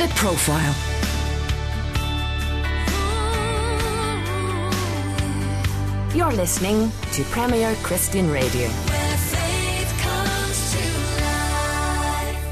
The Profile. You're listening to Premier Christian Radio. Where faith comes to life.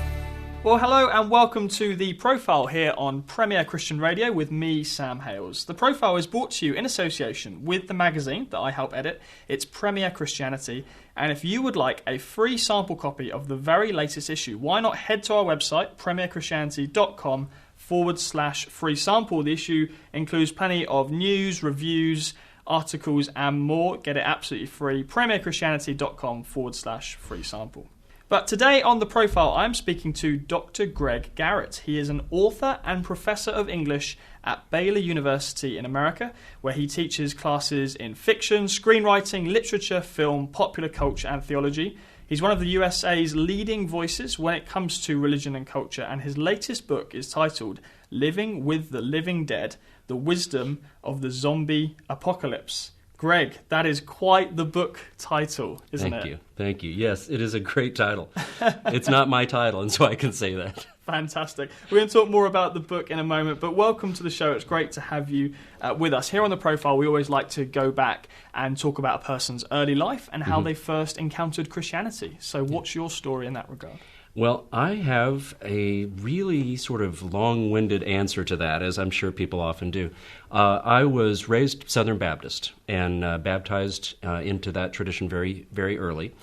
Well, hello and welcome to The Profile here on Premier Christian Radio with me, Sam Hales. The Profile is brought to you in association with the magazine that I help edit. It's Premier Christianity. And if you would like a free sample copy of the very latest issue, why not head to our website, premierchristianity.com/free sample. The issue includes plenty of news, reviews, articles and more. Get it absolutely free. premierchristianity.com/free sample. But today on The Profile, I'm speaking to Dr. Greg Garrett. He is an author and professor of English at Baylor University in America, where he teaches classes in fiction, screenwriting, literature, film, popular culture and theology. He's one of the USA's leading voices when it comes to religion and culture, and his latest book is titled Living with the Living Dead, The Wisdom of the Zombie Apocalypse. Greg, that is quite the book title, isn't it? Thank you. Yes, it is a great title. It's not my title, and so I can say that. Fantastic. We're going to talk more about the book in a moment, but welcome to the show. It's great to have you with us. Here on The Profile, we always like to go back and talk about a person's early life and how they first encountered Christianity. So what's your story in that regard? Well, I have a really sort of long-winded answer to that, as I'm sure people often do. I was raised Southern Baptist and baptized into that tradition very, very early.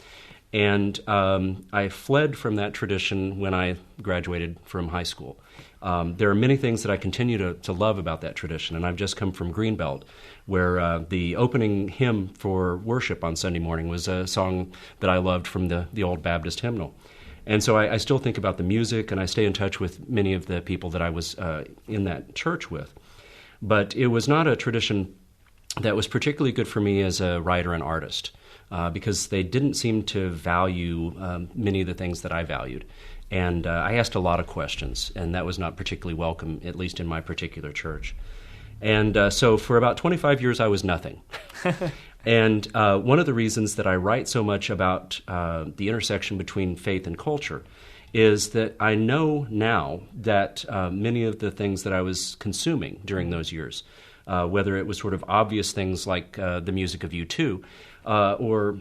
And I fled from that tradition when I graduated from high school. There are many things that I continue to love about that tradition, and I've just come from Greenbelt, where the opening hymn for worship on Sunday morning was a song that I loved from the old Baptist hymnal. And so I still think about the music, and I stay in touch with many of the people that I was in that church with. But it was not a tradition that was particularly good for me as a writer and artist, because they didn't seem to value many of the things that I valued. And I asked a lot of questions, and that was not particularly welcome, at least in my particular church. And so for about 25 years, I was nothing. And one of the reasons that I write so much about the intersection between faith and culture is that I know now that many of the things that I was consuming during those years, whether it was sort of obvious things like the music of U2, or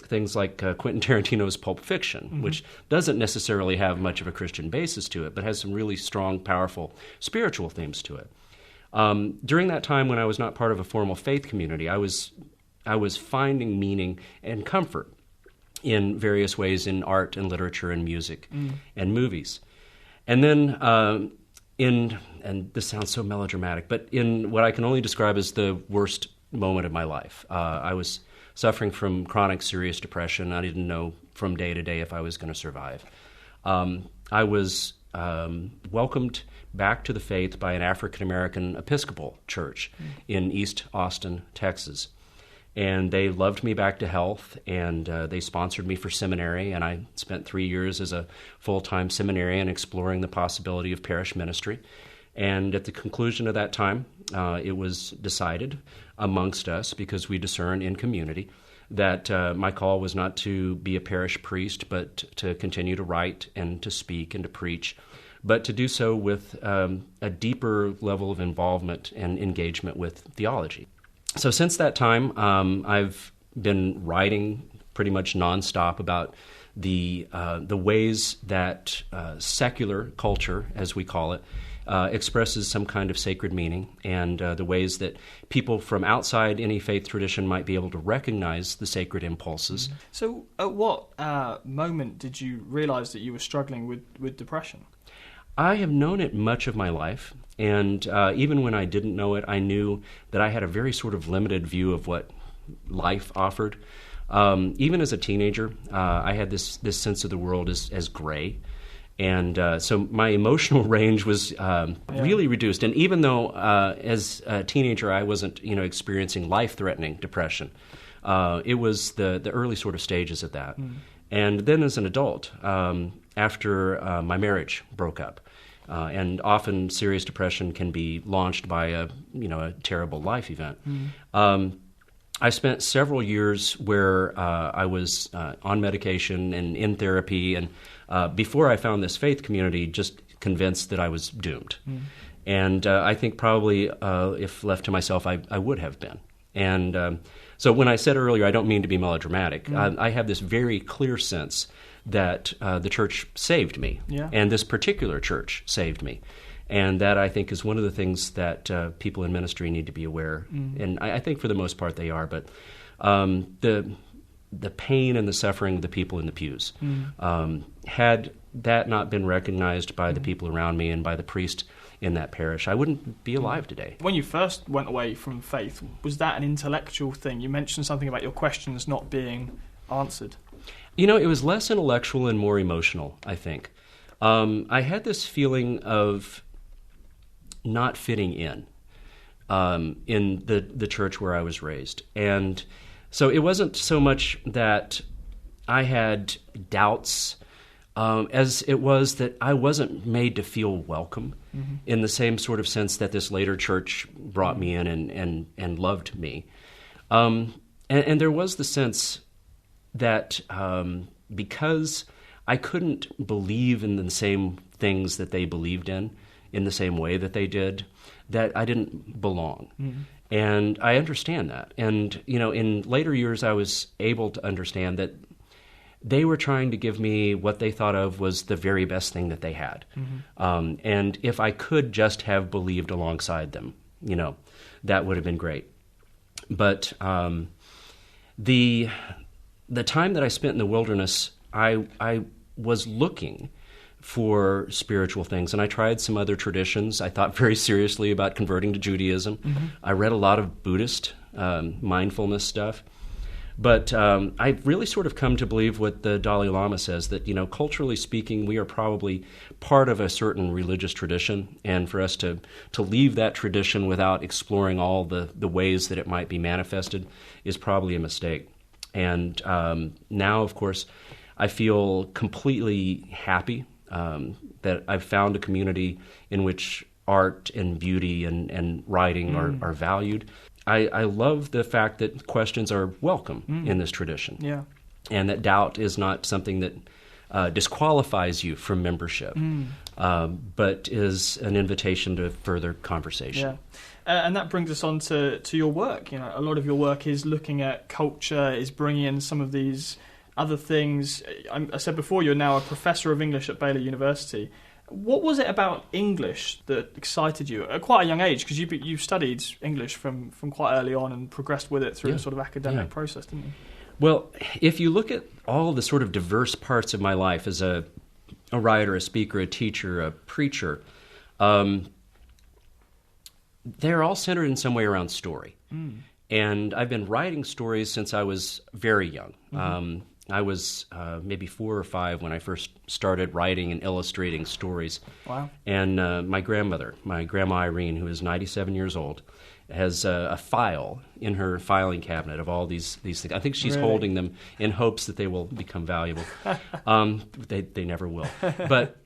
things like Quentin Tarantino's Pulp Fiction, which doesn't necessarily have much of a Christian basis to it, but has some really strong, powerful spiritual themes to it. During that time when I was not part of a formal faith community, I was finding meaning and comfort in various ways in art and literature and music and movies. And then and this sounds so melodramatic, but in what I can only describe as the worst moment of my life, I was suffering from chronic serious depression. I didn't know from day to day if I was going to survive. I was welcomed back to the faith by an African-American Episcopal church in East Austin, Texas. And they loved me back to health, and they sponsored me for seminary, and I spent 3 years as a full-time seminarian exploring the possibility of parish ministry. And at the conclusion of that time, it was decided amongst us, because we discern in community, that my call was not to be a parish priest, but to continue to write and to speak and to preach, but to do so with a deeper level of involvement and engagement with theology. So since that time, I've been writing pretty much nonstop about the ways that secular culture, as we call it, expresses some kind of sacred meaning, and the ways that people from outside any faith tradition might be able to recognize the sacred impulses. So at what moment did you realize that you were struggling with depression? I have known it much of my life, and even when I didn't know it, I knew that I had a very sort of limited view of what life offered. Even as a teenager, I had this sense of the world as gray, and so my emotional range was really reduced. And even though as a teenager I wasn't experiencing life-threatening depression, it was the early sort of stages of that. And then as an adult, after my marriage broke up, and often serious depression can be launched by a terrible life event. I spent several years where I was on medication and in therapy, and before I found this faith community, just convinced that I was doomed. And I think probably if left to myself, I would have been. And so when I said earlier, I don't mean to be melodramatic, I have this very clear sense that the church saved me, and this particular church saved me. And that, I think, is one of the things that people in ministry need to be aware. And I think for the most part they are. But the pain and the suffering of the people in the pews, had that not been recognized by the people around me and by the priest in that parish, I wouldn't be alive today. When you first went away from faith, was that an intellectual thing? You mentioned something about your questions not being answered. You know, it was less intellectual and more emotional, I think. I had this feeling of not fitting in the church where I was raised. And so it wasn't so much that I had doubts as it was that I wasn't made to feel welcome in the same sort of sense that this later church brought me in and loved me. And there was the sense that because I couldn't believe in the same things that they believed in the same way that they did, that I didn't belong. And I understand that. And, you know, in later years, I was able to understand that they were trying to give me what they thought of was the very best thing that they had. And if I could just have believed alongside them, you know, that would have been great. But the time that I spent in the wilderness, I was looking for spiritual things, and I tried some other traditions. I thought very seriously about converting to Judaism. I read a lot of Buddhist mindfulness stuff. But I've really sort of come to believe what the Dalai Lama says, that, you know, culturally speaking, we are probably part of a certain religious tradition, and for us to leave that tradition without exploring all the ways that it might be manifested is probably a mistake. And now, of course, I feel completely happy that I've found a community in which art and beauty and writing are valued. I love the fact that questions are welcome in this tradition, and that doubt is not something that disqualifies you from membership, but is an invitation to further conversation. And that brings us on to your work. You know, a lot of your work is looking at culture, is bringing in some of these other things. I said before, you're now a professor of English at Baylor University. What was it about English that excited you at quite a young age? Because you studied English from quite early on and progressed with it through a sort of academic process, didn't you? Well, if you look at all the sort of diverse parts of my life as a writer, a speaker, a teacher, a preacher, they're all centered in some way around story. And I've been writing stories since I was very young. I was maybe 4 or 5 when I first started writing and illustrating stories. Wow. And my grandmother, my Grandma Irene, who is 97 years old, has a file in her filing cabinet of all these things. I think she's holding them in hopes that they will become valuable. They never will. But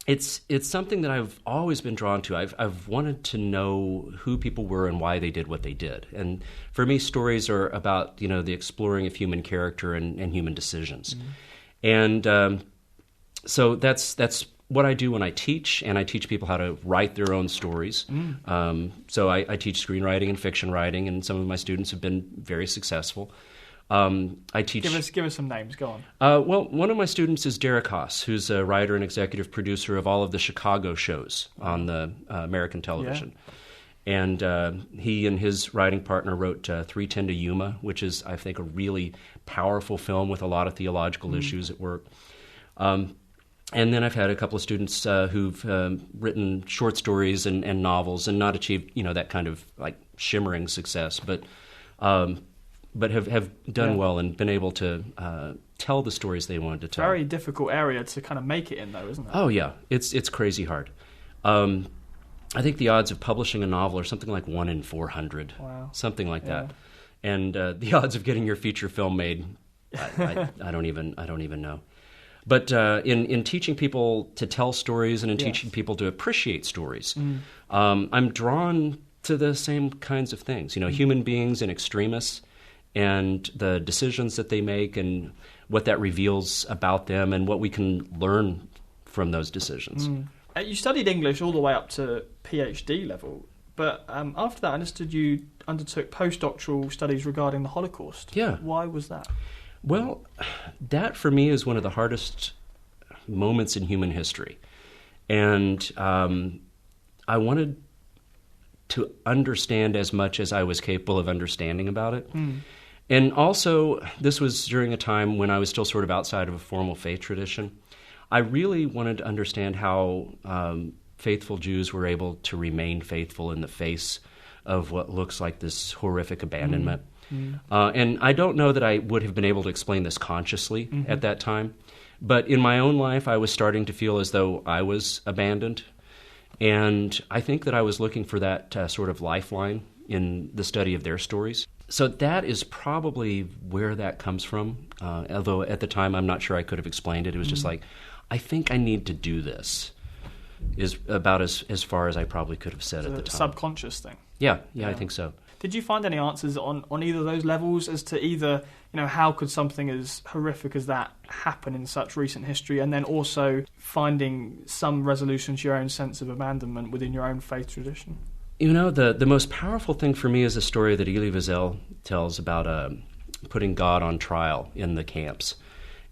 it's something that I've always been drawn to. I've wanted to know who people were and why they did what they did. And for me, stories are about, you know, the exploring of human character and human decisions. And so that's what I do when I teach, and I teach people how to write their own stories. So I teach screenwriting and fiction writing, and some of my students have been very successful. I teach. Give us some names. Go on. Well, one of my students is Derek Haas, who's a writer and executive producer of all of the Chicago shows on the American television. And he and his writing partner wrote 3:10 to Yuma, which is, I think, a really powerful film with a lot of theological issues at work. And then I've had a couple of students who've written short stories and novels, and not achieved, you know, that kind of like shimmering success, but have done well and been able to tell the stories they wanted to tell. Very difficult area to kind of make it in, though, isn't it? Oh yeah, it's crazy hard. I think the odds of publishing a novel are something like 1 in 400, something like that. And the odds of getting your feature film made, I don't even know. But in teaching people to tell stories and in teaching people to appreciate stories, I'm drawn to the same kinds of things. You know, human beings and extremists, and the decisions that they make, and what that reveals about them, and what we can learn from those decisions. You studied English all the way up to PhD level, but after that I understood you undertook postdoctoral studies regarding the Holocaust. Yeah. Why was that? Well, that for me is one of the hardest moments in human history. And I wanted to understand as much as I was capable of understanding about it. And also, this was during a time when I was still sort of outside of a formal faith tradition. I really wanted to understand how faithful Jews were able to remain faithful in the face of what looks like this horrific abandonment. And I don't know that I would have been able to explain this consciously at that time. But in my own life, I was starting to feel as though I was abandoned. And I think that I was looking for that sort of lifeline in the study of their stories. So that is probably where that comes from. Although at the time, I'm not sure I could have explained it. It was just like, I think I need to do this, is about as far as I probably could have said at the time. Subconscious thing. Yeah, I think so. Did you find any answers on either of those levels as to either, how could something as horrific as that happen in such recent history, and then also finding some resolution to your own sense of abandonment within your own faith tradition? The most powerful thing for me is a story that Elie Wiesel tells about putting God on trial in the camps.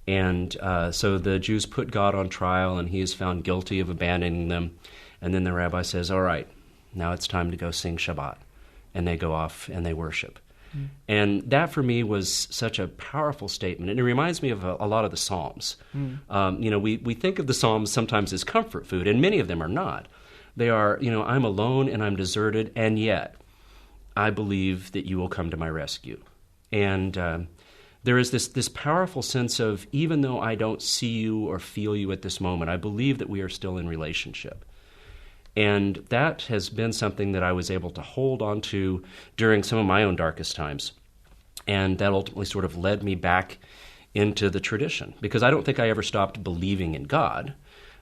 And so the Jews put God on trial, and he is found guilty of abandoning them. And then the rabbi says, all right, now it's time to go sing Shabbat. And they go off and they worship. And that for me was such a powerful statement. And it reminds me of a lot of the Psalms. We think of the Psalms sometimes as comfort food, and many of them are not. They are, I'm alone and I'm deserted, and yet I believe that you will come to my rescue. And there is this powerful sense of, even though I don't see you or feel you at this moment, I believe that we are still in relationship. And that has been something that I was able to hold on to during some of my own darkest times. And that ultimately sort of led me back into the tradition, because I don't think I ever stopped believing in God.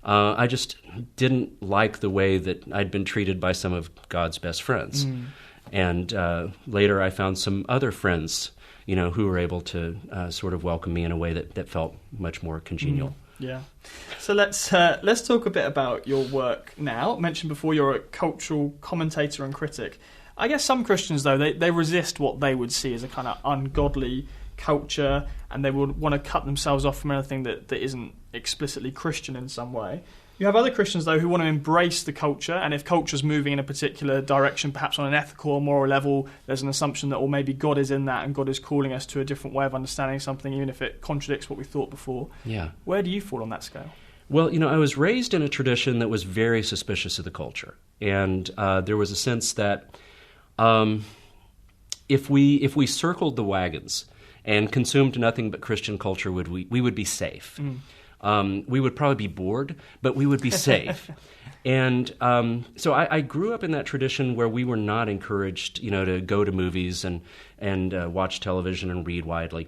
I just didn't like the way that I'd been treated by some of God's best friends. And later I found some other friends, who were able to sort of welcome me in a way that felt much more congenial. Yeah. So let's talk a bit about your work now. I mentioned before you're a cultural commentator and critic. I guess some Christians, though, they resist what they would see as a kind of ungodly culture, and they would want to cut themselves off from anything that isn't explicitly Christian in some way. You have other Christians, though, who want to embrace the culture, and if culture's moving in a particular direction, perhaps on an ethical or moral level, there's an assumption that, maybe God is in that and God is calling us to a different way of understanding something, even if it contradicts what we thought before. Yeah. Where do you fall on that scale? Well, I was raised in a tradition that was very suspicious of the culture, and there was a sense that if we circled the wagons and consumed nothing but Christian culture, we would be safe. We would probably be bored, but we would be safe. And so I grew up in that tradition where we were not encouraged, to go to movies and watch television and read widely.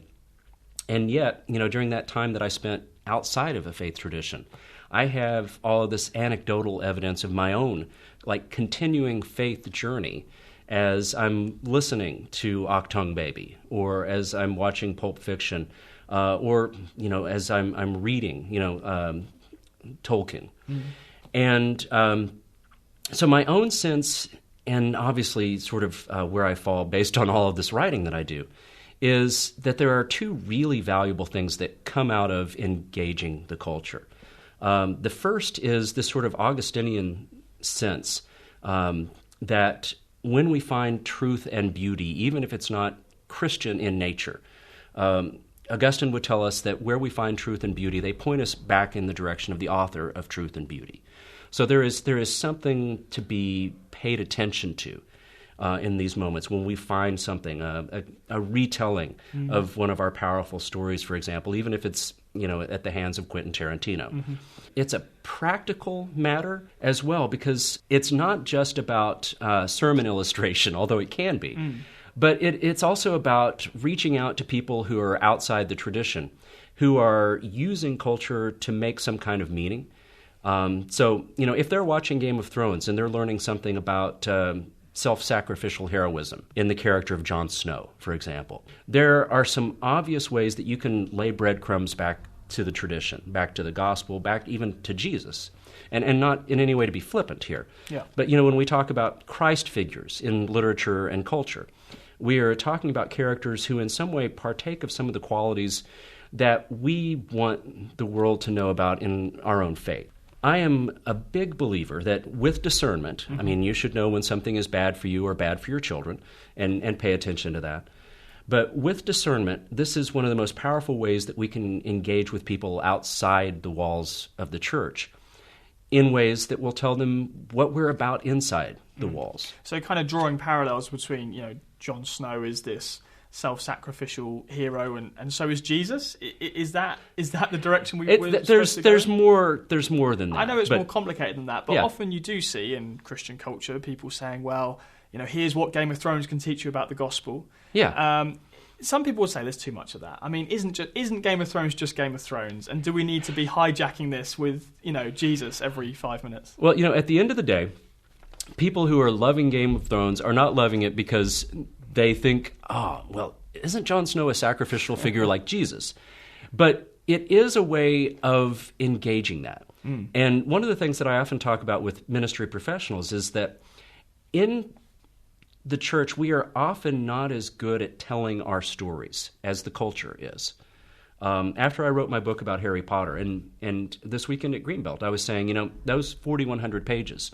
And yet, during that time that I spent outside of a faith tradition, I have all of this anecdotal evidence of my own, continuing faith journey as I'm listening to Achtung Baby, or as I'm watching Pulp Fiction, or as I'm reading Tolkien. And so my own sense, and obviously sort of where I fall based on all of this writing that I do, is that there are two really valuable things that come out of engaging the culture. The first is this sort of Augustinian sense that when we find truth and beauty, even if it's not Christian in nature, Augustine would tell us that where we find truth and beauty, they point us back in the direction of the author of truth and beauty. So there is something to be paid attention to in these moments when we find something, a retelling of one of our powerful stories, for example, even if it's at the hands of Quentin Tarantino. It's a practical matter as well, because it's not just about sermon illustration, although it can be. But it's also about reaching out to people who are outside the tradition, who are using culture to make some kind of meaning. So, if they're watching Game of Thrones and they're learning something about self-sacrificial heroism in the character of Jon Snow, for example, there are some obvious ways that you can lay breadcrumbs back to the tradition, back to the gospel, back even to Jesus. And not in any way to be flippant here. Yeah. But, when we talk about Christ figures in literature and culture, we are talking about characters who in some way partake of some of the qualities that we want the world to know about in our own faith. I am a big believer that with discernment, you should know when something is bad for you or bad for your children and pay attention to that. But with discernment, this is one of the most powerful ways that we can engage with people outside the walls of the church in ways that will tell them what we're about inside the walls. So kind of drawing parallels between, Jon Snow is this self-sacrificial hero, and so is Jesus. Is that the direction we're supposed to go? There's more than that. I know it's more complicated than that, but yeah. Often you do see in Christian culture people saying, well, here's what Game of Thrones can teach you about the gospel. Yeah. Some people would say there's too much of that. Isn't Game of Thrones just Game of Thrones? And do we need to be hijacking this with, Jesus every 5 minutes? Well, at the end of the day, people who are loving Game of Thrones are not loving it because they think, isn't Jon Snow a sacrificial figure like Jesus? But it is a way of engaging that. And one of the things that I often talk about with ministry professionals is that in the church, we are often not as good at telling our stories as the culture is. After I wrote my book about Harry Potter, and this weekend at Greenbelt, I was saying, those 4,100 pages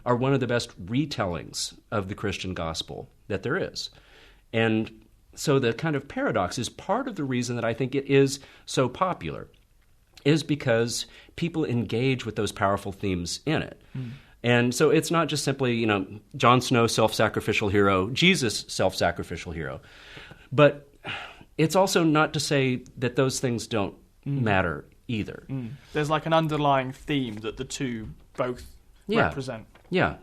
are one of the best retellings of the Christian gospel that there is. And so the kind of paradox is part of the reason that I think it is so popular is because people engage with those powerful themes in it. And so it's not just simply, Jon Snow, self-sacrificial hero, Jesus, self-sacrificial hero. But it's also not to say that those things don't matter either. There's like an underlying theme that the two both represent. Yeah.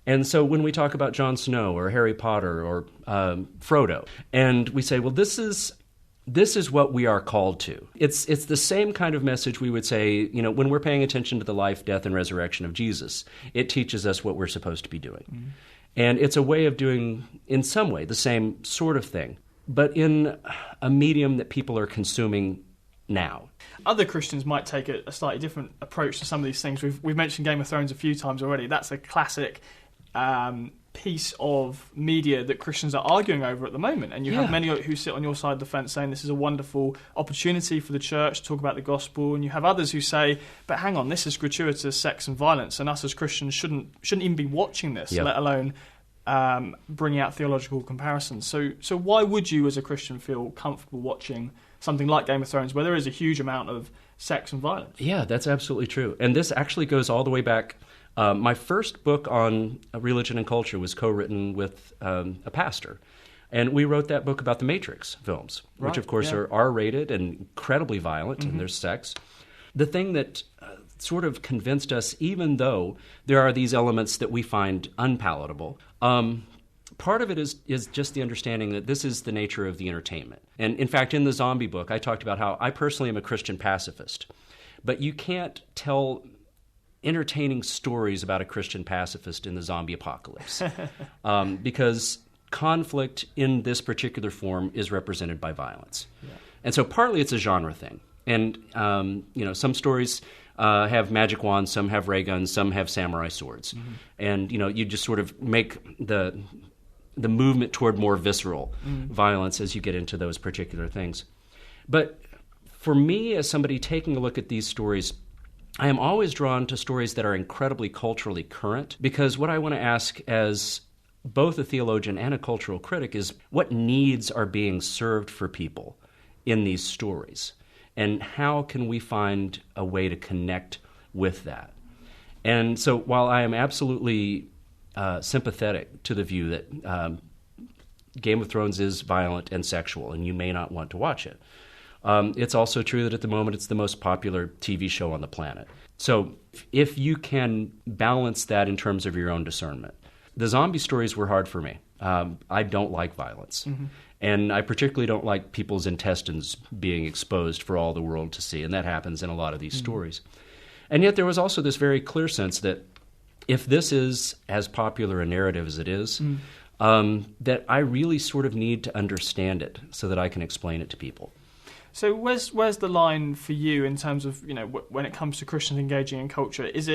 And so when we talk about Jon Snow or Harry Potter or Frodo, and we say, well, this is what we are called to. It's the same kind of message we would say, when we're paying attention to the life, death, and resurrection of Jesus. It teaches us what we're supposed to be doing. And it's a way of doing, in some way, the same sort of thing, but in a medium that people are consuming now. Other Christians might take a slightly different approach to some of these things. We've mentioned Game of Thrones a few times already. That's a classic piece of media that Christians are arguing over at the moment, and you have many who sit on your side of the fence saying this is a wonderful opportunity for the church to talk about the gospel, and you have others who say, but hang on, this is gratuitous sex and violence, and us as Christians shouldn't even be watching this, let alone bringing out theological comparisons. So why would you as a Christian feel comfortable watching something like Game of Thrones where there is a huge amount of sex and violence? Yeah, that's absolutely true. And this actually goes all the way back. My first book on religion and culture was co-written with a pastor. And we wrote that book about the Matrix films, which of course are R-rated and incredibly violent, and there's sex. The thing that sort of convinced us, even though there are these elements that we find unpalatable, part of it is just the understanding that this is the nature of the entertainment. And in fact, in the zombie book, I talked about how I personally am a Christian pacifist. But you can't tell entertaining stories about a Christian pacifist in the zombie apocalypse because conflict in this particular form is represented by violence. And so partly it's a genre thing. And, some stories have magic wands, some have ray guns, some have samurai swords. And, you just sort of make the movement toward more visceral violence as you get into those particular things. But for me, as somebody taking a look at these stories, I am always drawn to stories that are incredibly culturally current, because what I want to ask as both a theologian and a cultural critic is what needs are being served for people in these stories, and how can we find a way to connect with that? And so while I am absolutely sympathetic to the view that Game of Thrones is violent and sexual and you may not want to watch it, it's also true that at the moment it's the most popular TV show on the planet. So if you can balance that in terms of your own discernment. The zombie stories were hard for me. I don't like violence. And I particularly don't like people's intestines being exposed for all the world to see. And that happens in a lot of these stories. And yet there was also this very clear sense that if this is as popular a narrative as it is, that I really sort of need to understand it so that I can explain it to people. So where's the line for you in terms of, when it comes to Christians engaging in culture? Is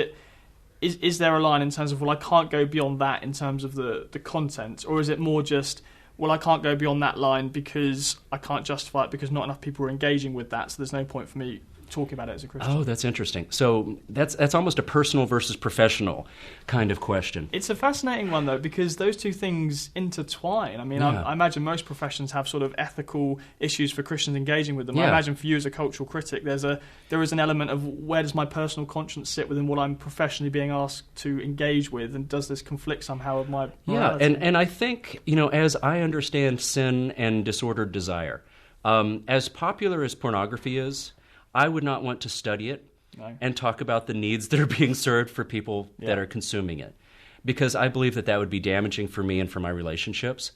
there a line in terms of, well, I can't go beyond that in terms of the content, or is it more just, well, I can't go beyond that line because I can't justify it because not enough people are engaging with that, so there's no point for me talking about it as a Christian? Oh, that's interesting. So that's almost a personal versus professional kind of question. It's a fascinating one, though, because those two things intertwine. I mean, I imagine most professions have sort of ethical issues for Christians engaging with them. Yeah. I imagine for you as a cultural critic, there is an element of where does my personal conscience sit within what I'm professionally being asked to engage with, and does this conflict somehow with my morality? Yeah, and I think, as I understand sin and disordered desire, as popular as pornography is, I would not want to study it and talk about the needs that are being served for people that are consuming it, because I believe that would be damaging for me and for my relationships.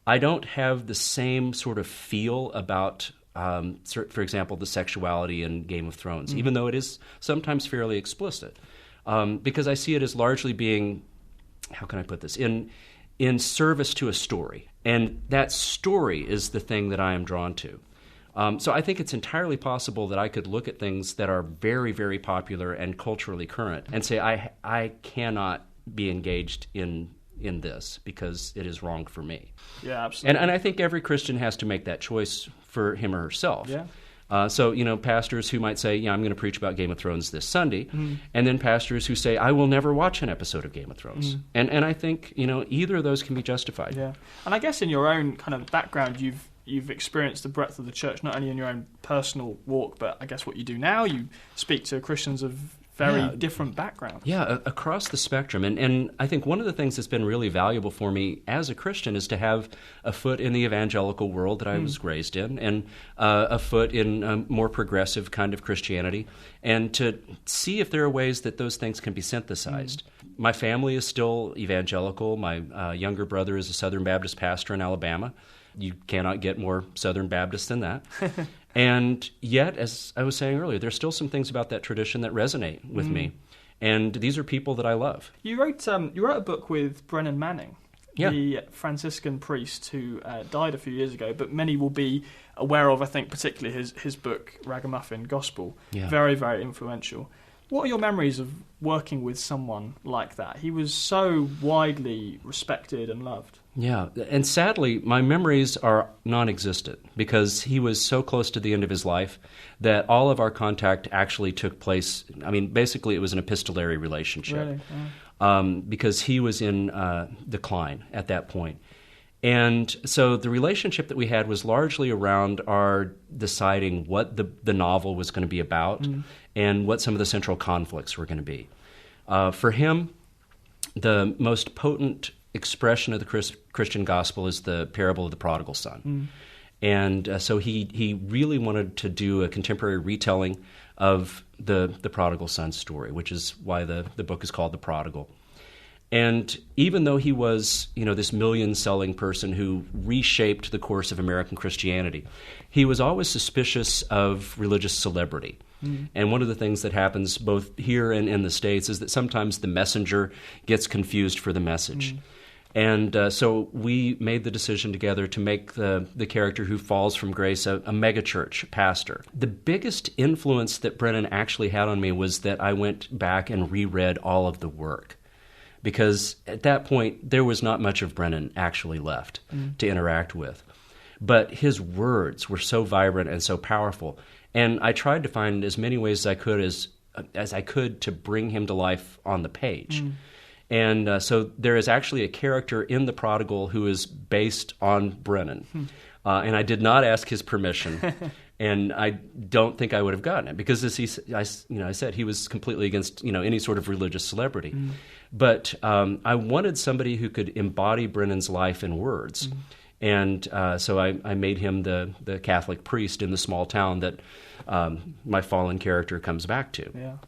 I don't have the same sort of feel about, for example, the sexuality in Game of Thrones, even though it is sometimes fairly explicit, because I see it as largely being, how can I put this, in service to a story. And that story is the thing that I am drawn to. So I think it's entirely possible that I could look at things that are very, very popular and culturally current and say, I cannot be engaged in this because it is wrong for me. Yeah, absolutely. And I think every Christian has to make that choice for him or herself. Yeah. So, pastors who might say, I'm going to preach about Game of Thrones this Sunday, and then pastors who say, I will never watch an episode of Game of Thrones. And I think, either of those can be justified. Yeah. And I guess in your own kind of background, you've experienced the breadth of the church, not only in your own personal walk, but I guess what you do now. You speak to Christians of very different backgrounds. Yeah, across the spectrum. And I think one of the things that's been really valuable for me as a Christian is to have a foot in the evangelical world that I was raised in, and a foot in a more progressive kind of Christianity, and to see if there are ways that those things can be synthesized. My family is still evangelical. My younger brother is a Southern Baptist pastor in Alabama. You cannot get more Southern Baptist than that. And yet, as I was saying earlier, there's still some things about that tradition that resonate with me. And these are people that I love. You wrote a book with Brennan Manning, Yeah. the Franciscan priest who died a few years ago, but many will be aware of, I think, particularly his book, Ragamuffin Gospel. Yeah. Very, very influential. What are your memories of working with someone like that? He was so widely respected and loved. Yeah, and sadly, my memories are non-existent because he was so close to the end of his life that all of our contact actually took place. I mean, basically, it was an epistolary relationship. Really? Yeah. Because he was in decline at that point. And so the relationship that we had was largely around our deciding what the novel was going to be about and what some of the central conflicts were going to be. For him, the most potent expression of the Christian gospel is the parable of the prodigal son. And so he really wanted to do a contemporary retelling of the prodigal son story, which is why the book is called The Prodigal. And even though he was, this million-selling person who reshaped the course of American Christianity, he was always suspicious of religious celebrity. And one of the things that happens both here and in the States is that sometimes the messenger gets confused for the message. And so we made the decision together to make the character who falls from grace a megachurch pastor. The biggest influence that Brennan actually had on me was that I went back and reread all of the work. Because at that point, there was not much of Brennan actually left to interact with. But his words were so vibrant and so powerful. And I tried to find as many ways as I could to bring him to life on the page. And so there is actually a character in The Prodigal who is based on Brennan. And I did not ask his permission. And I don't think I would have gotten it because, as I said, he was completely against any sort of religious celebrity. But I wanted somebody who could embody Brennan's life in words. And so I made him the Catholic priest in the small town that my fallen character comes back to.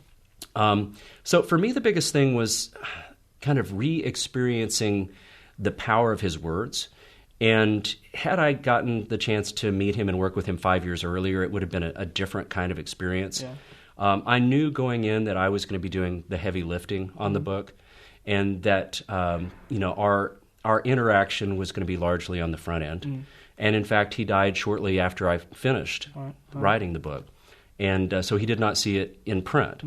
Yeah. So for me, the biggest thing was kind of re-experiencing the power of his words. And had I gotten the chance to meet him and work with him 5 years earlier, it would have been a different kind of experience. Yeah. I knew going in that I was going to be doing the heavy lifting on the book, and that our interaction was going to be largely on the front end. And in fact, he died shortly after I finished writing the book. And so he did not see it in print.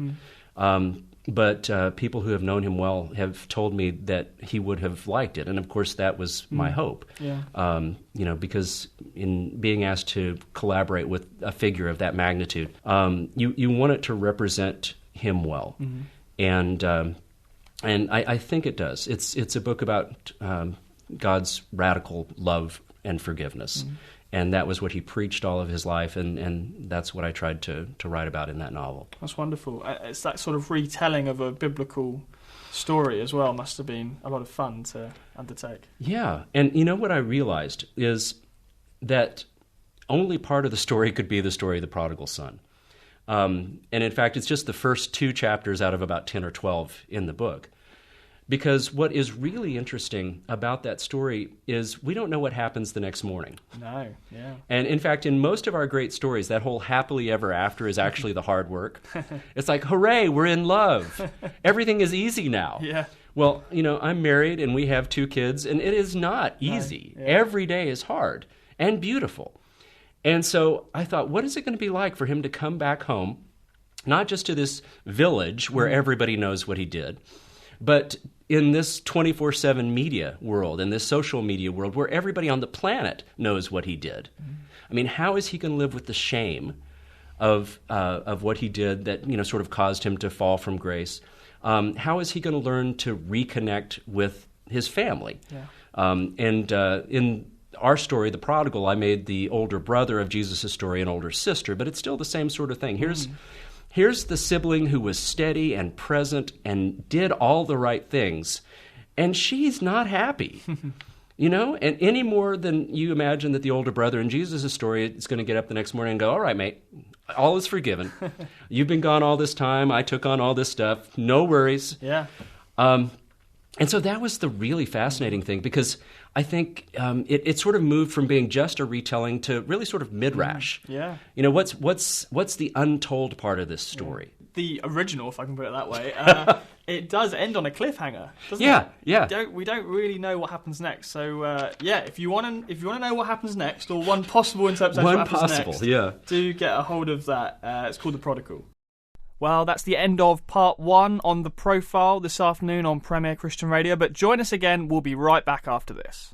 But people who have known him well have told me that he would have liked it. And of course, that was my hope. Yeah. Because in being asked to collaborate with a figure of that magnitude, you want it to represent him well. And I think it does. It's a book about God's radical love and forgiveness. And that was what he preached all of his life, and that's what I tried to write about in that novel. That's wonderful. It's that sort of retelling of a biblical story as well. Must have been a lot of fun to undertake. Yeah, and you know what I realized is that only part of the story could be the story of the prodigal son. And in fact, it's just the first 2 chapters out of about 10 or 12 in the book. Because what is really interesting about that story is we don't know what happens the next morning. No, yeah. And in fact, in most of our great stories, that whole happily ever after is actually the hard work. It's like, hooray, we're in love. Everything is easy now. Yeah. Well, I'm married and we have 2 kids, and it is not easy. No, yeah. Every day is hard and beautiful. And so I thought, what is it going to be like for him to come back home, not just to this village where everybody knows what he did, but in this 24/7 media world, in this social media world where everybody on the planet knows what he did. I mean, how is he going to live with the shame of what he did that sort of caused him to fall from grace? How is he going to learn to reconnect with his family? Yeah. In our story, The Prodigal, I made the older brother of Jesus' story an older sister, but it's still the same sort of thing. Here's the sibling who was steady and present and did all the right things, and she's not happy, and any more than you imagine that the older brother in Jesus' story is going to get up the next morning and go, all right, mate, all is forgiven. You've been gone all this time. I took on all this stuff. No worries. Yeah. And so that was the really fascinating thing, because I think it sort of moved from being just a retelling to really sort of midrash. Yeah. What's the untold part of this story? The original, if I can put it that way, it does end on a cliffhanger, doesn't Yeah, it? yeah. We don't really know what happens next. So if you want to know what happens next, or one possible interpretation of what happens next, do get a hold of that. It's called The Prodigal. Well, that's the end of part 1 on The Profile this afternoon on Premier Christian Radio, but join us again. We'll be right back after this.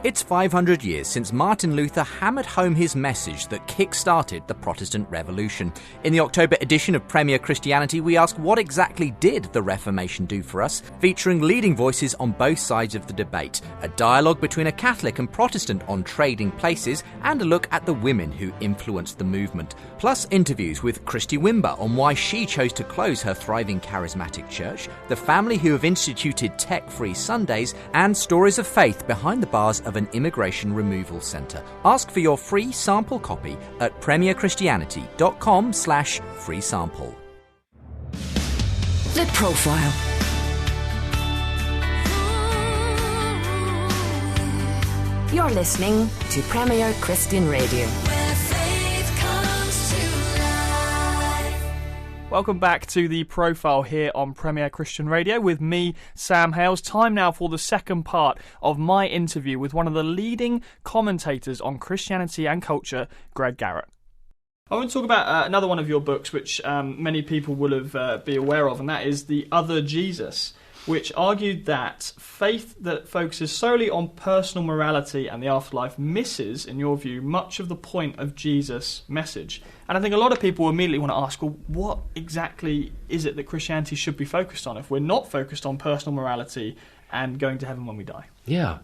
It's 500 years since Martin Luther hammered home his message that kick-started the Protestant Revolution. In the October edition of Premier Christianity, we ask, what exactly did the Reformation do for us? Featuring leading voices on both sides of the debate, a dialogue between a Catholic and Protestant on trading places, and a look at the women who influenced the movement. Plus interviews with Christy Wimber on why she chose to close her thriving charismatic church, the family who have instituted tech-free Sundays, and stories of faith behind the bars of an immigration removal centre. Ask for your free sample copy at premierchristianity.com/free sample. The Profile. You're listening to Premier Christian Radio. Where faith comes to life. Welcome back to The Profile here on Premier Christian Radio with me, Sam Hales. Time now for the second part of my interview with one of the leading commentators on Christianity and culture, Greg Garrett. I want to talk about another one of your books, which many people will have be aware of, and that is The Other Jesus, which argued that faith that focuses solely on personal morality and the afterlife misses, in your view, much of the point of Jesus' message. And I think a lot of people immediately want to ask, well, what exactly is it that Christianity should be focused on if we're not focused on personal morality and going to heaven when we die? Yeah.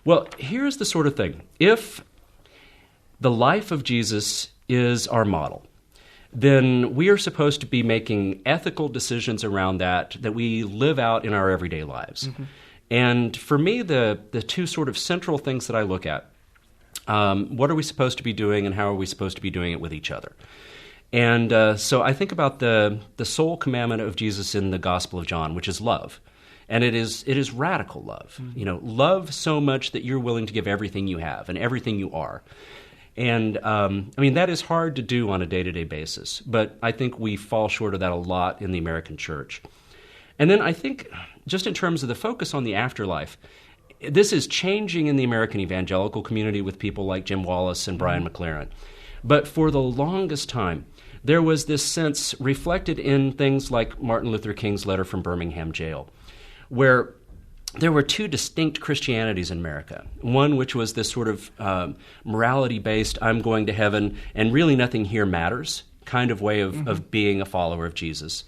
Well, here's the sort of thing. If the life of Jesus is our model, then we are supposed to be making ethical decisions around that we live out in our everyday lives. Mm-hmm. And for me, the 2 sort of central things that I look at, what are we supposed to be doing and how are we supposed to be doing it with each other? And so I think about the sole commandment of Jesus in the Gospel of John, which is love. And it is radical love. Mm-hmm. Love so much that you're willing to give everything you have and everything you are. And, that is hard to do on a day-to-day basis, but I think we fall short of that a lot in the American church. And then I think, just in terms of the focus on the afterlife, this is changing in the American evangelical community with people like Jim Wallace and Brian McLaren. But for the longest time, there was this sense reflected in things like Martin Luther King's letter from Birmingham jail, where there were two distinct Christianities in America. One which was this sort of morality-based, I'm going to heaven, and really nothing here matters kind of way of being a follower of Jesus.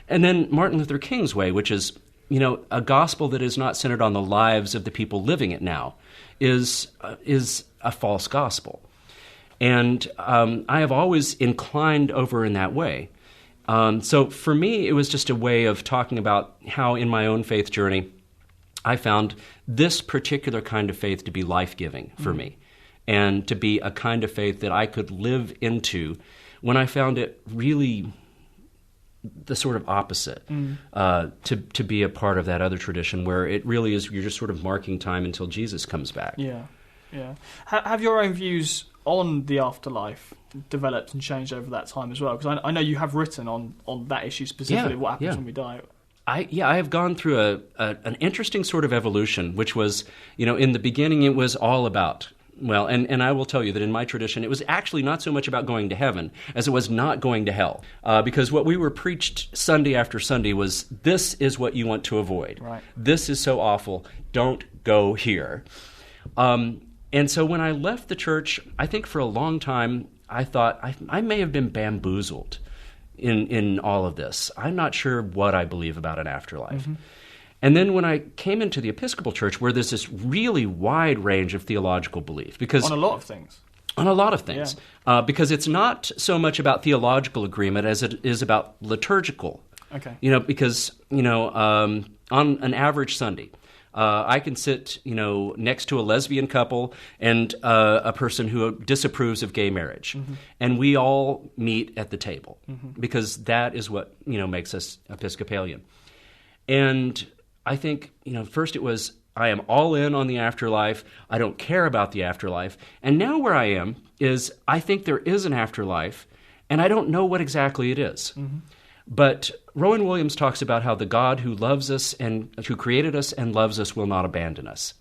And then Martin Luther King's way, which is, a gospel that is not centered on the lives of the people living it now, is a false gospel. And I have always inclined over in that way. So for me, it was just a way of talking about how in my own faith journey, I found this particular kind of faith to be life-giving for me, and to be a kind of faith that I could live into when I found it really the sort of opposite, to be a part of that other tradition where it really is, you're just sort of marking time until Jesus comes back. Yeah. Have your own views on the afterlife developed and changed over that time as well? Because I know you have written on that issue specifically, what happens when we die. I have gone through an interesting sort of evolution, which was, in the beginning it was all about, and I will tell you that in my tradition, it was actually not so much about going to heaven as it was not going to hell. Because what we were preached Sunday after Sunday was, this is what you want to avoid. Right. This is so awful. Don't go here. And so when I left the church, I think for a long time, I thought I may have been bamboozled in all of this. I'm not sure what I believe about an afterlife. And then when I came into the Episcopal Church, where there's this really wide range of theological belief, because on a lot of things. Because it's not so much about theological agreement as it is about liturgical. Okay. Because on an average Sunday, I can sit, next to a lesbian couple and a person who disapproves of gay marriage, and we all meet at the table because that is what makes us Episcopalian. And I think first it was, I am all in on the afterlife. I don't care about the afterlife. And now where I am is, I think there is an afterlife, and I don't know what exactly it is. But Rowan Williams talks about how the God who loves us and who created us and loves us will not abandon us.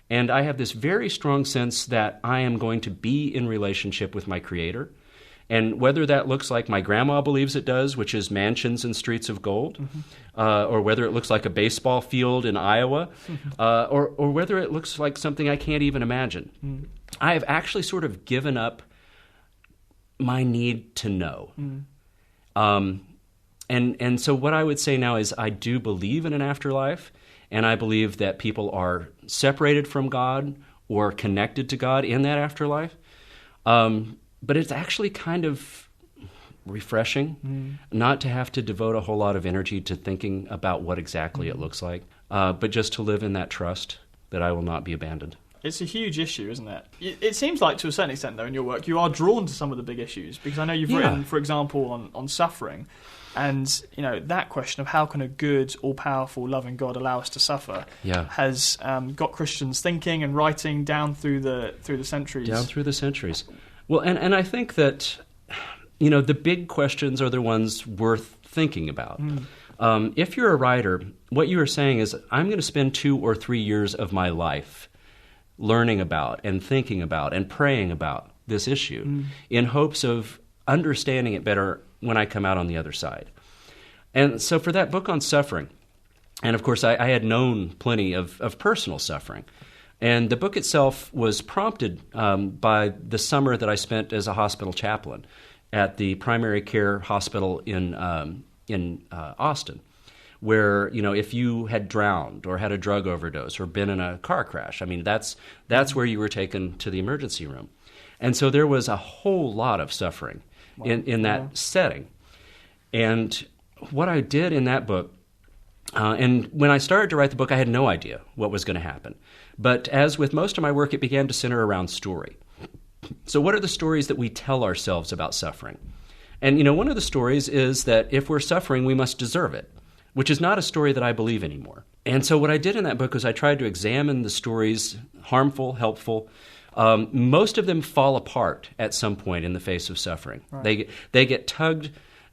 And I have this very strong sense that I am going to be in relationship with my Creator. And whether that looks like my grandma believes it does, which is mansions and streets of gold, or whether it looks like a baseball field in Iowa, or whether it looks like something I can't even imagine, I have actually sort of given up my need to know. And so what I would say now is, I do believe in an afterlife, and I believe that people are separated from God or connected to God in that afterlife. But it's actually kind of refreshing not to have to devote a whole lot of energy to thinking about what exactly it looks like, but just to live in that trust that I will not be abandoned. It's a huge issue, isn't it? It seems like, to a certain extent, though, in your work, you are drawn to some of the big issues, because I know you've written, for example, on suffering, and that question of how can a good, all-powerful, loving God allow us to suffer has got Christians thinking and writing down through the centuries. Down through the centuries. Well, and I think that, the big questions are the ones worth thinking about. If you're a writer, what you are saying is, I'm going to spend 2 or 3 years of my life learning about and thinking about and praying about this issue in hopes of understanding it better when I come out on the other side. And so for that book on suffering, and of course I had known plenty of personal suffering, and the book itself was prompted by the summer that I spent as a hospital chaplain at the primary care hospital in Austin, where if you had drowned or had a drug overdose or been in a car crash, that's where you were taken to the emergency room. And so there was a whole lot of suffering in that setting. And what I did in that book, and when I started to write the book, I had no idea what was going to happen. But as with most of my work, it began to center around story. So what are the stories that we tell ourselves about suffering? And one of the stories is that if we're suffering, we must deserve it, which is not a story that I believe anymore. And so what I did in that book was I tried to examine the stories, harmful, helpful. Most of them fall apart at some point in the face of suffering. Right. They get tugged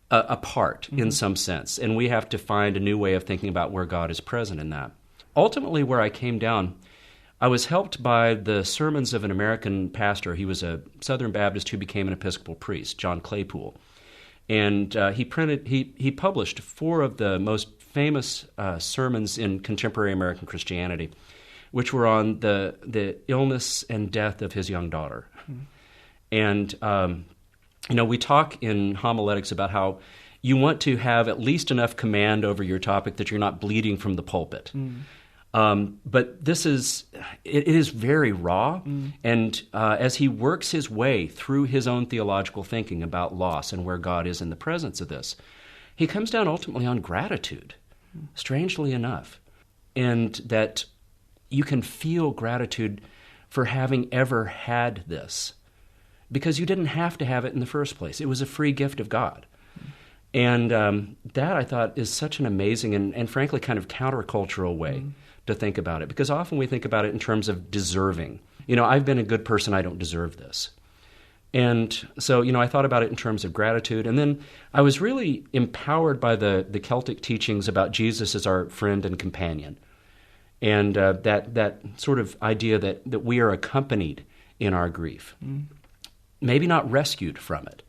apart in some sense, and we have to find a new way of thinking about where God is present in that. Ultimately, where I came down I was helped by the sermons of an American pastor. He was a Southern Baptist who became an Episcopal priest, John Claypool. And he published 4 of the most famous sermons in contemporary American Christianity, which were on the illness and death of his young daughter. And, we talk in homiletics about how you want to have at least enough command over your topic that you're not bleeding from the pulpit. But it is very raw, and as he works his way through his own theological thinking about loss and where God is in the presence of this, he comes down ultimately on gratitude, strangely enough, and that you can feel gratitude for having ever had this, because you didn't have to have it in the first place. It was a free gift of God. And that, I thought, is such an amazing and frankly kind of countercultural way to think about it, because often we think about it in terms of deserving. I've been a good person, I don't deserve this. And so, I thought about it in terms of gratitude. And then I was really empowered by the Celtic teachings about Jesus as our friend and companion. And that sort of idea that we are accompanied in our grief. Maybe not rescued from it,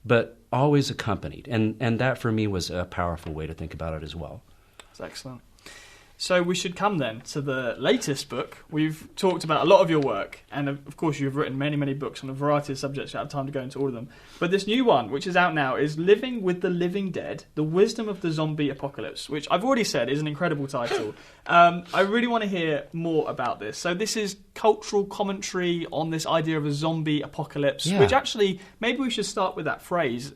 but always accompanied. And that for me was a powerful way to think about it as well. That's excellent. So we should come then to the latest book. We've talked about a lot of your work, and of course you've written many, many books on a variety of subjects. I don't have time to go into all of them. But this new one, which is out now, is Living with the Living Dead, The Wisdom of the Zombie Apocalypse, which I've already said is an incredible title. I really want to hear more about this. So this is cultural commentary on this idea of a zombie apocalypse, which actually, maybe we should start with that phrase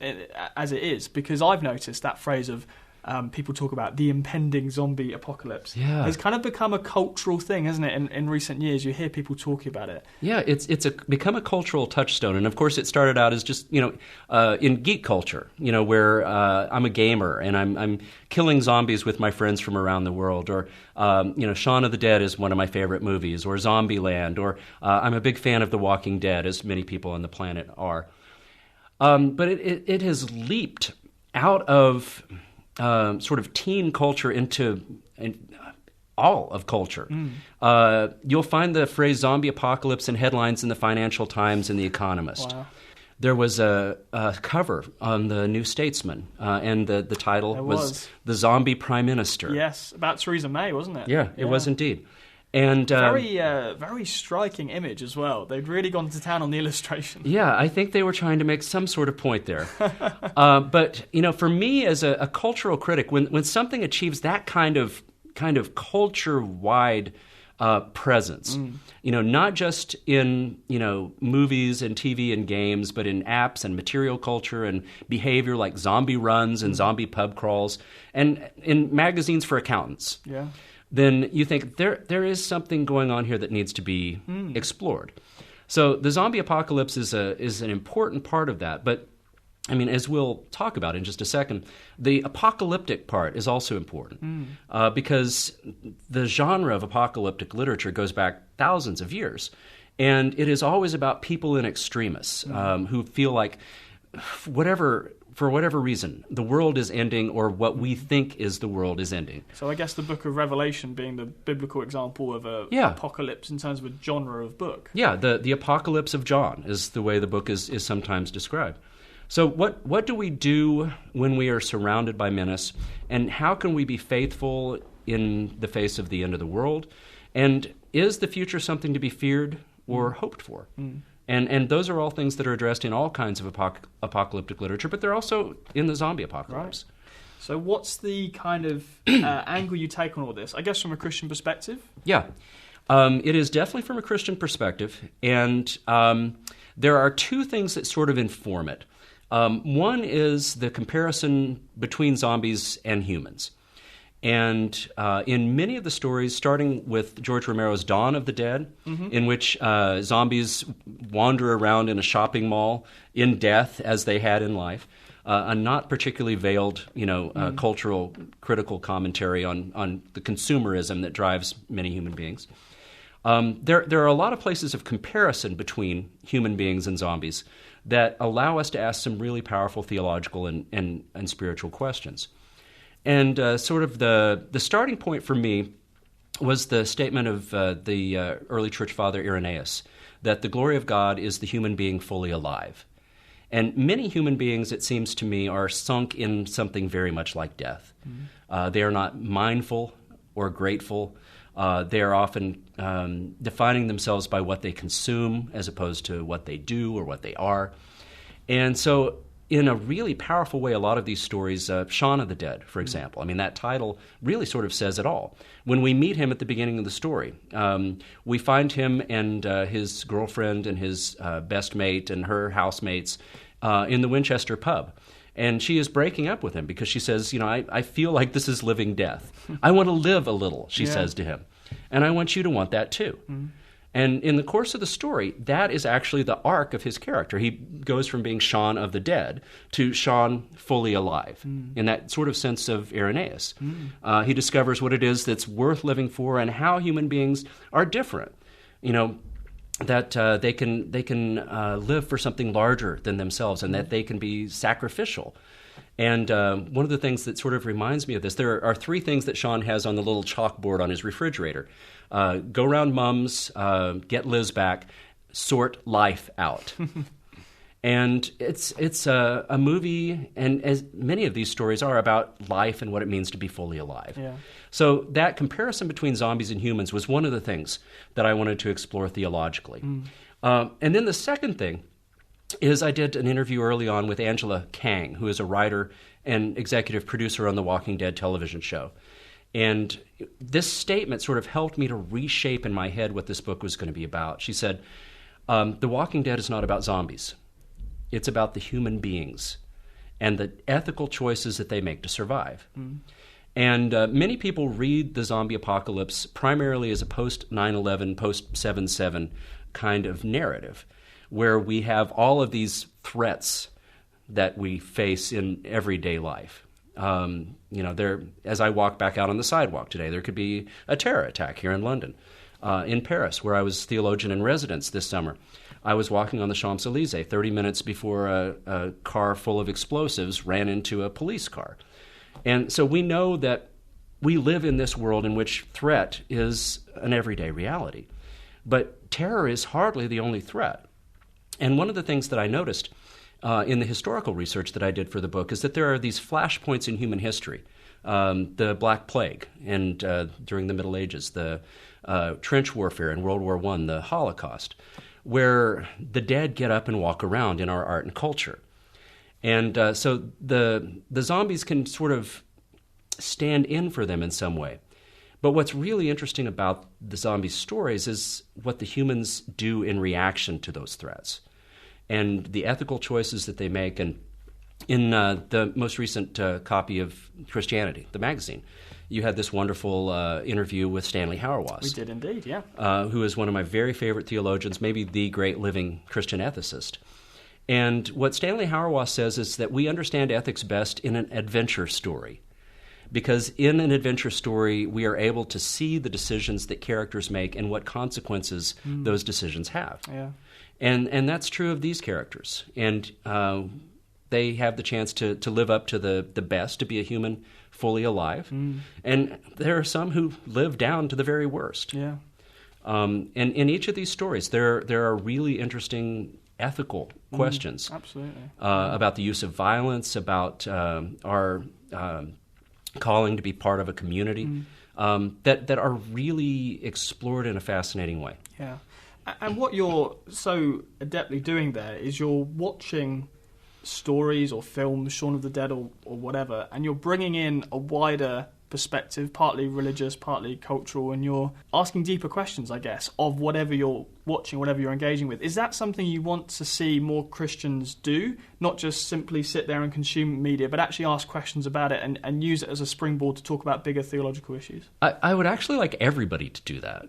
as it is, because I've noticed that phrase of people talk about the impending zombie apocalypse. It's kind of become a cultural thing, hasn't it? In recent years, you hear people talking about it. Yeah, it's become a cultural touchstone, and of course, it started out as just in geek culture, where I'm a gamer and I'm killing zombies with my friends from around the world, or Shaun of the Dead is one of my favorite movies, or Zombieland, or I'm a big fan of The Walking Dead, as many people on the planet are. But it has leaped out of sort of teen culture into all of culture. You'll find the phrase zombie apocalypse in headlines in the Financial Times and The Economist. Wow. There was a cover on the New Statesman, and the title was The Zombie Prime Minister. Yes, about Theresa May, wasn't it? Yeah, it was indeed. And very striking image as well. They'd really gone to town on the illustration. Yeah, I think they were trying to make some sort of point there. But for me as a cultural critic, when something achieves that kind of culture-wide presence, not just in movies and TV and games, but in apps and material culture and behavior like zombie runs and zombie pub crawls, and in magazines for accountants. Yeah. Then you think there is something going on here that needs to be explored. So the zombie apocalypse is an important part of that. But, as we'll talk about in just a second, the apocalyptic part is also important because the genre of apocalyptic literature goes back thousands of years. And it is always about people in extremis who feel like for whatever reason, the world is ending, or what we think is the world is ending. So I guess the book of Revelation being the biblical example of a apocalypse in terms of a genre of book. Yeah, the apocalypse of John is the way the book is sometimes described. So what do we do when we are surrounded by menace, and how can we be faithful in the face of the end of the world? And is the future something to be feared or hoped for? And those are all things that are addressed in all kinds of apocalyptic literature, but they're also in the zombie apocalypse. Right. So what's the kind of angle you take on all this? I guess from a Christian perspective? Yeah. It is definitely from a Christian perspective, and there are two things that sort of inform it. One is the comparison between zombies and humans. And in many of the stories, starting with George Romero's Dawn of the Dead, in which zombies wander around in a shopping mall in death as they had in life, a not particularly veiled, cultural critical commentary on the consumerism that drives many human beings. There are a lot of places of comparison between human beings and zombies that allow us to ask some really powerful theological and spiritual questions. And sort of the starting point for me was the statement of the early church father Irenaeus, that the glory of God is the human being fully alive. And many human beings, it seems to me, are sunk in something very much like death. They are not mindful or grateful. They are often defining themselves by what they consume as opposed to what they do or what they are. And so in a really powerful way, a lot of these stories, Shaun of the Dead, for example, I mean, that title really sort of says it all. When we meet him at the beginning of the story, we find him and his girlfriend and his best mate and her housemates in the Winchester pub. And she is breaking up with him because she says, I feel like this is living death. I want to live a little, she says to him. And I want you to want that too. And in the course of the story, that is actually the arc of his character. He goes from being Shaun of the Dead to Shaun fully alive, in that sort of sense of Irenaeus. He discovers what it is that's worth living for and how human beings are different. That they can live for something larger than themselves, and that they can be sacrificial. And one of the things that sort of reminds me of this, there are three things that Shaun has on the little chalkboard on his refrigerator. Go round mums, get Liz back, sort life out. And it's a movie, and as many of these stories are, about life and what it means to be fully alive. Yeah. So that comparison between zombies and humans was one of the things that I wanted to explore theologically. And then the second thing is I did an interview early on with Angela Kang, who is a writer and executive producer on the Walking Dead television show. And this statement sort of helped me to reshape in my head what this book was going to be about. She said, The Walking Dead is not about zombies. It's about the human beings and the ethical choices that they make to survive. And many people read the zombie apocalypse primarily as a post-9/11, post-7/7 kind of narrative, where we have all of these threats that we face in everyday life. As I walk back out on the sidewalk today, there could be a terror attack here in London. In Paris, where I was theologian in residence this summer, I was walking on the Champs-Élysées 30 minutes before a car full of explosives ran into a police car. And so we know that we live in this world in which threat is an everyday reality. But terror is hardly the only threat. And one of the things that I noticed in the historical research that I did for the book is that there are these flashpoints in human history. The Black Plague and during the Middle Ages, the trench warfare in World War I, the Holocaust, where the dead get up and walk around in our art and culture. And so the zombies can sort of stand in for them in some way. But what's really interesting about the zombie stories is what the humans do in reaction to those threats and the ethical choices that they make. And in the most recent copy of Christianity, the magazine, you had this wonderful interview with Stanley Hauerwas. We did indeed, yeah. Who is one of my very favorite theologians, maybe the great living Christian ethicist. And what Stanley Hauerwas says is that we understand ethics best in an adventure story. Because in an adventure story, we are able to see the decisions that characters make and what consequences those decisions have. Yeah. And that's true of these characters. And they have the chance to live up to the best, to be a human fully alive. And there are some who live down to the very worst. Yeah. And in each of these stories, there are really interesting ethical questions. Absolutely. About the use of violence, about our calling to be part of a community, that are really explored in a fascinating way. Yeah. And what you're so adeptly doing there is you're watching stories or films, Shaun of the Dead or whatever, and you're bringing in a wider perspective, partly religious, partly cultural, and you're asking deeper questions, I guess, of whatever you're watching, whatever you're engaging with. Is that something you want to see more Christians do? Not just simply sit there and consume media, but actually ask questions about it and use it as a springboard to talk about bigger theological issues? I would actually like everybody to do that.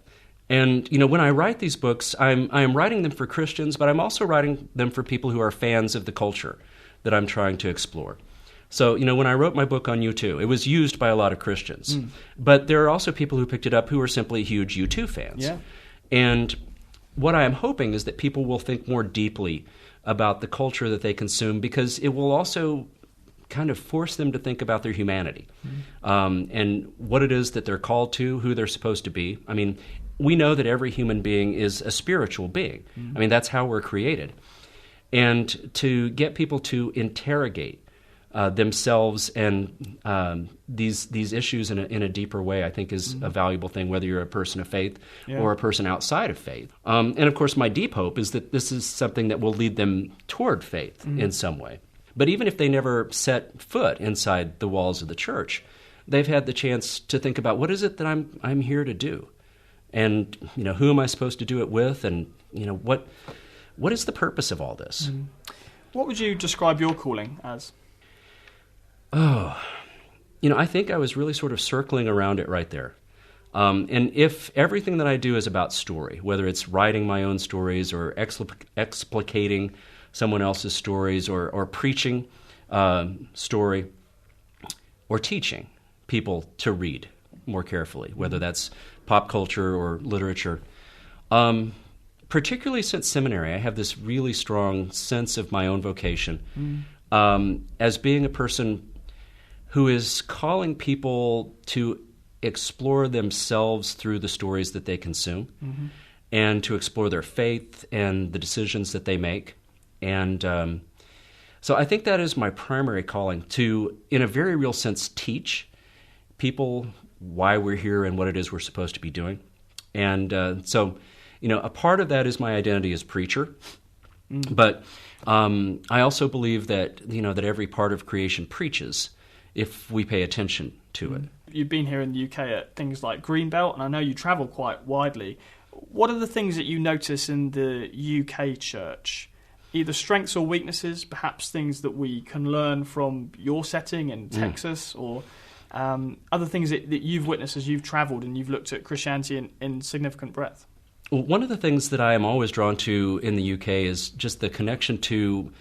And, when I write these books, I'm writing them for Christians, but I'm also writing them for people who are fans of the culture that I'm trying to explore. So, when I wrote my book on U2, it was used by a lot of Christians. But there are also people who picked it up who are simply huge U2 fans. Yeah. And what I am hoping is that people will think more deeply about the culture that they consume, because it will also kind of force them to think about their humanity and what it is that they're called to, who they're supposed to be. I mean, we know that every human being is a spiritual being. I mean, that's how we're created. And to get people to interrogate themselves and these issues in a deeper way, I think is a valuable thing, whether you're a person of faith or a person outside of faith. And of course, my deep hope is that this is something that will lead them toward faith in some way. But even if they never set foot inside the walls of the church, they've had the chance to think about, what is it that I'm here to do? And, who am I supposed to do it with? And, what is the purpose of all this? What would you describe your calling as? I think I was really sort of circling around it right there. And if everything that I do is about story, whether it's writing my own stories or explicating someone else's stories or preaching story or teaching people to read more carefully, whether that's pop culture or literature. Particularly since seminary, I have this really strong sense of my own vocation as being a person who is calling people to explore themselves through the stories that they consume and to explore their faith and the decisions that they make. And so I think that is my primary calling, to, in a very real sense, teach people why we're here and what it is we're supposed to be doing. And so, a part of that is my identity as preacher. But I also believe that, that every part of creation preaches if we pay attention to it. You've been here in the UK at things like Greenbelt, and I know you travel quite widely. What are the things that you notice in the UK church? Either strengths or weaknesses, perhaps things that we can learn from your setting in Texas, or other things that you've witnessed as you've travelled and you've looked at Christianity in significant breadth? Well, one of the things that I am always drawn to in the UK is just the connection to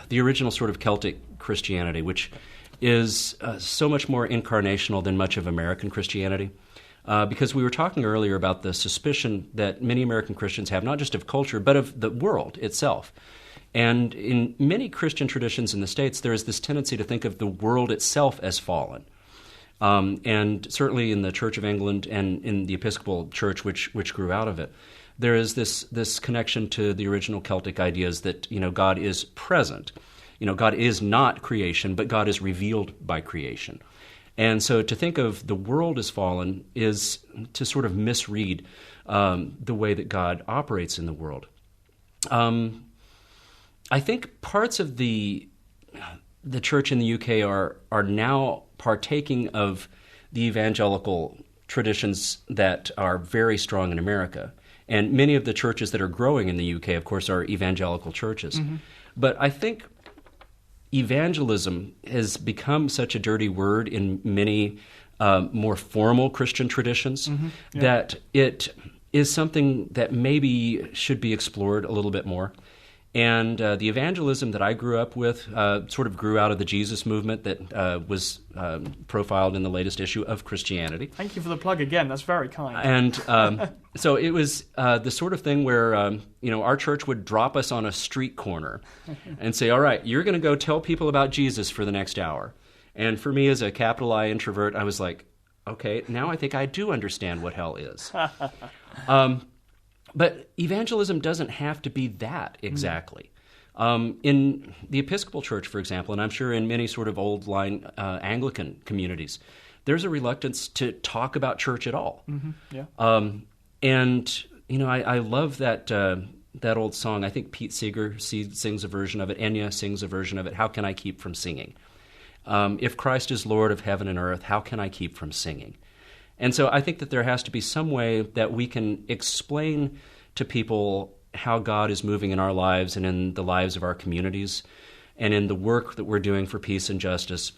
the original sort of Celtic Christianity, which is so much more incarnational than much of American Christianity. Because we were talking earlier about the suspicion that many American Christians have, not just of culture, but of the world itself. And in many Christian traditions in the States, there is this tendency to think of the world itself as fallen. And certainly in the Church of England and in the Episcopal Church, which grew out of it, there is this connection to the original Celtic ideas that, God is present. God is not creation, but God is revealed by creation. And so to think of the world as fallen is to sort of misread the way that God operates in the world. I think parts of the church in the UK are now partaking of the evangelical traditions that are very strong in America. And many of the churches that are growing in the UK, of course, are evangelical churches. But I think evangelism has become such a dirty word in many more formal Christian traditions that it is something that maybe should be explored a little bit more. And the evangelism that I grew up with sort of grew out of the Jesus movement that was profiled in the latest issue of Christianity. Thank you for the plug again. That's very kind. And so it was the sort of thing where, our church would drop us on a street corner and say, all right, you're going to go tell people about Jesus for the next hour. And for me as a capital I introvert, I was like, okay, now I think I do understand what hell is. But evangelism doesn't have to be that exactly. In the Episcopal Church, for example, and I'm sure in many sort of old-line Anglican communities, there's a reluctance to talk about church at all. And, I love that old song. I think Pete Seeger sings a version of it. Enya sings a version of it. How can I keep from singing? If Christ is Lord of heaven and earth, how can I keep from singing? And so I think that there has to be some way that we can explain to people how God is moving in our lives and in the lives of our communities and in the work that we're doing for peace and justice.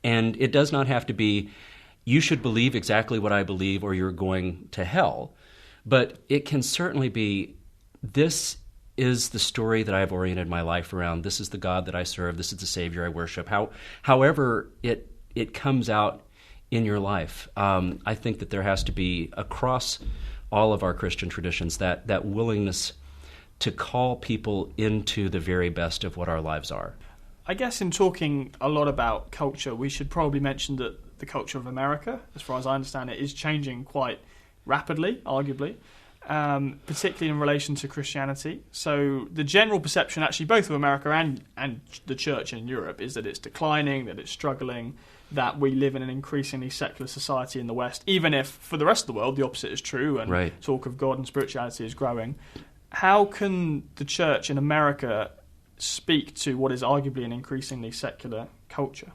And it does not have to be, you should believe exactly what I believe or you're going to hell. But it can certainly be, this is the story that I've oriented my life around. This is the God that I serve. This is the Savior I worship. However it comes out in your life. I think that there has to be, across all of our Christian traditions, that willingness to call people into the very best of what our lives are. I guess in talking a lot about culture, we should probably mention that the culture of America, as far as I understand it, is changing quite rapidly, arguably, particularly in relation to Christianity. So the general perception, actually, both of America and the church in Europe, is that it's declining, that it's struggling, that we live in an increasingly secular society in the West, even if for the rest of the world the opposite is true and talk of God and spirituality is growing. How can the church in America speak to what is arguably an increasingly secular culture?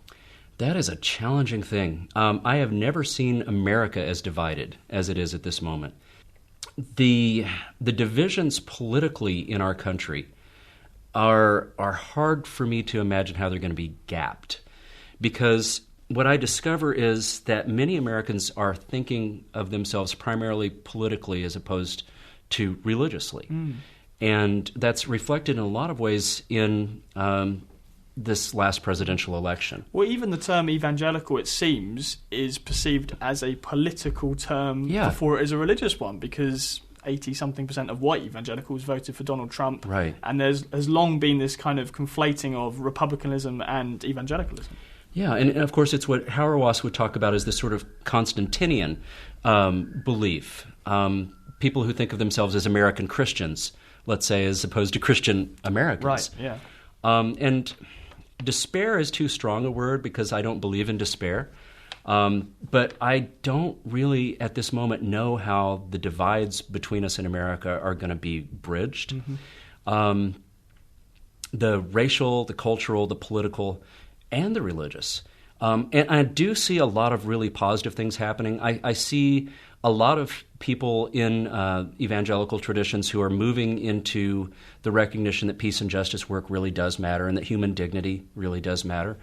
That is a challenging thing. I have never seen America as divided as it is at this moment. The divisions politically in our country are hard for me to imagine how they're going to be gapped, because what I discover is that many Americans are thinking of themselves primarily politically as opposed to religiously. And that's reflected in a lot of ways in this last presidential election. Well, even the term evangelical, it seems, is perceived as a political term before it is a religious one, because 80-something% of white evangelicals voted for Donald Trump. Right. And has long been this kind of conflating of republicanism and evangelicalism. Yeah, and of course it's what Hauerwas would talk about as this sort of Constantinian belief. People who think of themselves as American Christians, let's say, as opposed to Christian Americans. Right, yeah. And despair is too strong a word, because I don't believe in despair. But I don't really, at this moment, know how the divides between us in America are going to be bridged. The racial, the cultural, the political, and the religious. And I do see a lot of really positive things happening. I see a lot of people in evangelical traditions who are moving into the recognition that peace and justice work really does matter, and that human dignity really does matter.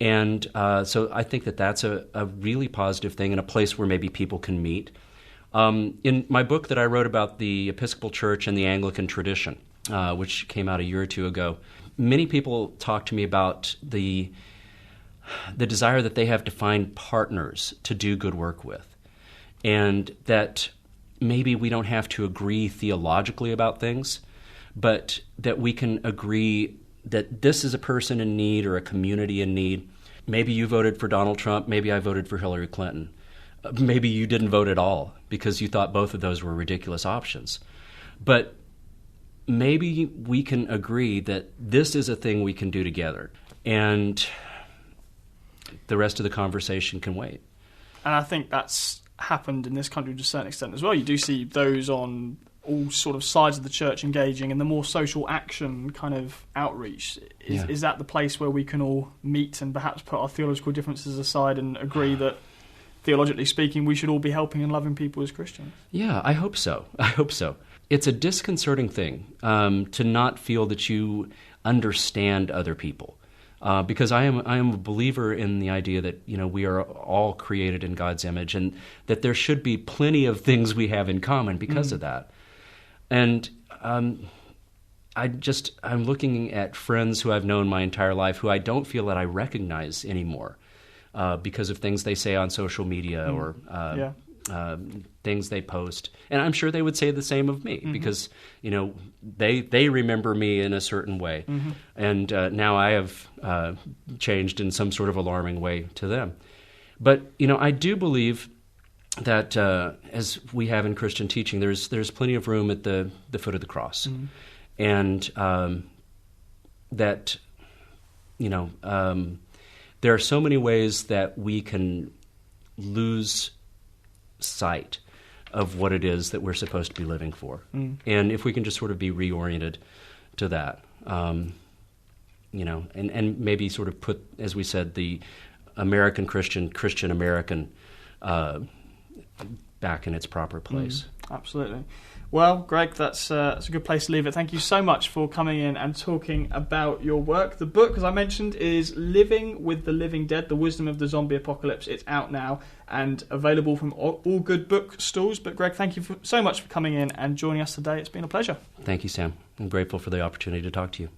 And so I think that that's a really positive thing, and a place where maybe people can meet. In my book that I wrote about the Episcopal Church and the Anglican tradition, which came out a year or two ago, many people talk to me about the desire that they have to find partners to do good work with, and that maybe we don't have to agree theologically about things, but that we can agree that this is a person in need or a community in need. Maybe you voted for Donald Trump, maybe I voted for Hillary Clinton. Maybe you didn't vote at all because you thought both of those were ridiculous options. But maybe we can agree that this is a thing we can do together, and the rest of the conversation can wait. And I think that's happened in this country to a certain extent as well. You do see those on all sort of sides of the church engaging in the more social action kind of outreach. Is that the place where we can all meet and perhaps put our theological differences aside and agree that, theologically speaking, we should all be helping and loving people as Christians? Yeah, I hope so. It's a disconcerting thing to not feel that you understand other people. Because I am a believer in the idea that, we are all created in God's image, and that there should be plenty of things we have in common because of that. And I'm looking at friends who I've known my entire life who I don't feel that I recognize anymore because of things they say on social media or things they post. And I'm sure they would say the same of me because, they remember me in a certain way. And now I have changed in some sort of alarming way to them. But, I do believe that as we have in Christian teaching, there's plenty of room at the foot of the cross. And that, there are so many ways that we can lose sight of what it is that we're supposed to be living for. And if we can just sort of be reoriented to that, and maybe sort of put, as we said, the American Christian American back in its proper place. Absolutely. Well, Greg, that's a good place to leave it. Thank you so much for coming in and talking about your work. The book, as I mentioned, is Living with the Living Dead, The Wisdom of the Zombie Apocalypse. It's out now and available from all good bookstores. But Greg, thank you so much for coming in and joining us today. It's been a pleasure. Thank you, Sam. I'm grateful for the opportunity to talk to you.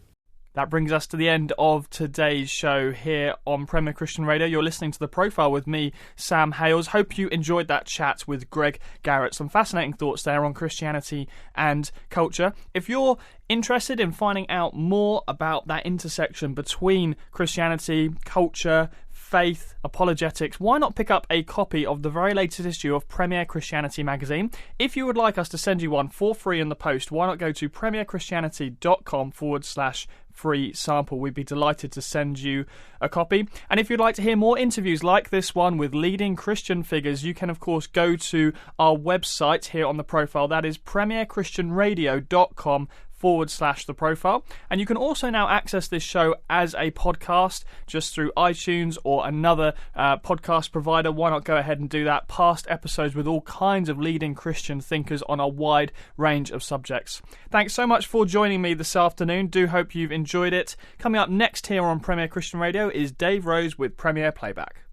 That brings us to the end of today's show here on Premier Christian Radio. You're listening to The Profile with me, Sam Hales. Hope you enjoyed that chat with Greg Garrett. Some fascinating thoughts there on Christianity and culture. If you're interested in finding out more about that intersection between Christianity, culture, faith, apologetics, why not pick up a copy of the very latest issue of Premier Christianity magazine? If you would like us to send you one for free in the post, why not go to premierchristianity.com/free sample. We'd be delighted to send you a copy. And if you'd like to hear more interviews like this one with leading Christian figures, you can of course go to our website here on The Profile. That is premierchristianradio.com/The Profile. And you can also now access this show as a podcast just through iTunes or another podcast provider. Why not go ahead and do that? Past episodes with all kinds of leading Christian thinkers on a wide range of subjects. Thanks so much for joining me this afternoon. Do hope you've enjoyed it. Coming up next here on Premier Christian Radio is Dave Rose with Premier Playback.